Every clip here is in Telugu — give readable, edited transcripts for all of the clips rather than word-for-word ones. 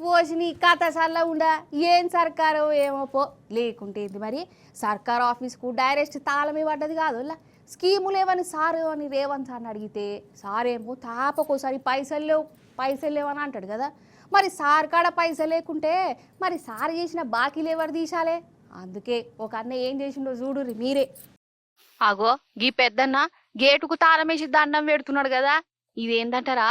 పోషిని కథ సల్ల ఉండా ఏం సర్కారు ఏమో పో లేకుంటే ఇది మరి సర్కారు ఆఫీస్కు డైరెక్ట్ తాళమే పడ్డది కాదు స్కీములు ఏమని సారు అని రేవంత్ అని అడిగితే సారేమో తాపకోసారి పైసలు లేవని అంటాడు కదా. మరి సార్ కాడ పైసలు లేకుంటే మరి సార్ చేసిన బాకీలు ఎవరు తీసాలే? అందుకే ఒక అన్న ఏం చేసిండో చూడుర్రి మీరే. అగో గీ పెద్దన్న గేటుకు తాళమేసి దండం పెడుతున్నాడు కదా. ఇదేందంటారా?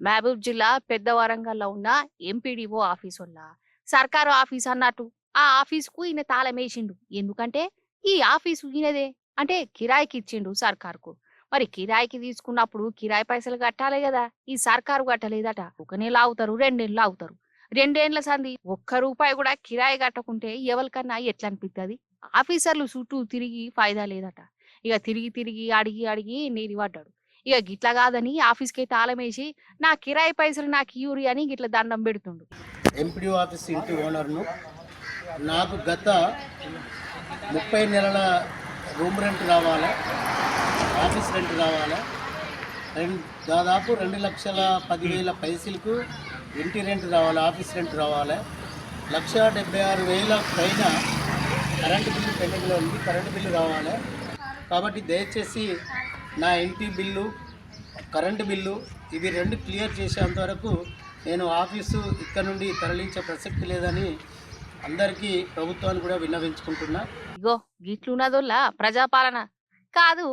మహబూబ్ జిల్లా పెద్ద వరంగల్లో ఉన్న ఎంపీడీఓ ఆఫీస్ వల్ల సర్కారు ఆఫీస్ అన్నట్టు ఆ ఆఫీసుకు ఈయన తాళమేసిండు. ఎందుకంటే ఈ ఆఫీసు ఈయనదే అంటే కిరాయికి ఇచ్చిండు సర్కారుకు. మరి కిరాయికి తీసుకున్నప్పుడు కిరాయి పైసలు కట్టాలి కదా. ఈ సర్కారు కట్టలేదట. 1 నెల ఆగుతారు, 2 నెలలు ఆగుతారు. 2 ఏండ్ల సంది 1 రూపాయి కూడా కిరాయి కట్టకుంటే ఎవరికన్నా ఎట్లా అనిపిస్తుంది? ఆఫీసర్లు చుట్టూ తిరిగి ఫాయిదా లేదట. ఇక తిరిగి తిరిగి అడిగి అడిగి నీరు పడ్డాడు. ఇక గిట్లా కాదని ఆఫీస్కి తాళమేసి నా కిరాయి పైసలు నాకు ఇయ్యూరి అని గిట్ల దండం పెడుతుండు. ఎంపీడీఓ ఆఫీస్ ఇంటి ఓనర్ను. నాకు గత 30 నెలల రూమ్ రెంట్ రావాలా, ఆఫీస్ రెంట్ రావాలా, దాదాపు 2,10,000 పైసలకు ఇంటి రెంట్ రావాలి, ఆఫీస్ రెంట్ రావాలి, 1,76,000 పైన కరెంటు బిల్లు పెండింగ్లో ఉంది, కరెంటు బిల్లు రావాలి. కాబట్టి దయచేసి నా ఇంటి బిల్లు, కరెంటు బిల్లు ఇవి 2 క్లియర్ చేసేంత వరకు నేను ఆఫీసు ఇక్కడ నుండి తరలించే ప్రసక్తి లేదని అందరికీ ప్రభుత్వాన్ని కూడా విన్నవించుకుంటున్నా. ఇగో గిట్లున్నదోల్లా ప్రజాపాలన కాదు.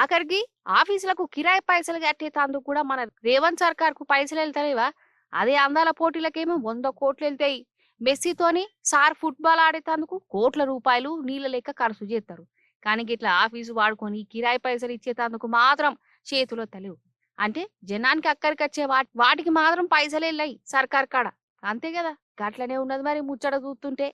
ఆఖరికి ఆఫీసులకు కిరాయి పైసలు కట్టేటందుకు కూడా మన రేవంత్ సర్కార్కు పైసలు వెళ్తాయివా? అదే అందాల పోటీలకేమో 100 కోట్లు వెళ్తాయి. మెస్సీతోని సార్ ఫుట్బాల్ ఆడేటందుకు కోట్ల రూపాయలు నీళ్ళ లెక్క ఖర్చు చేస్తారు. కానీ గిట్లా ఆఫీసు వాడుకొని కిరాయి పైసలు ఇచ్చేటందుకు మాత్రం చేతిలో తెలియవు. అంటే జనానికి అక్కడికి వచ్చే వాటికి మాత్రం పైసలు వెళ్ళాయి సర్కార్ కాడ. అంతే కదా, గట్లనే ఉన్నది మరి ముచ్చట చూస్తుంటే.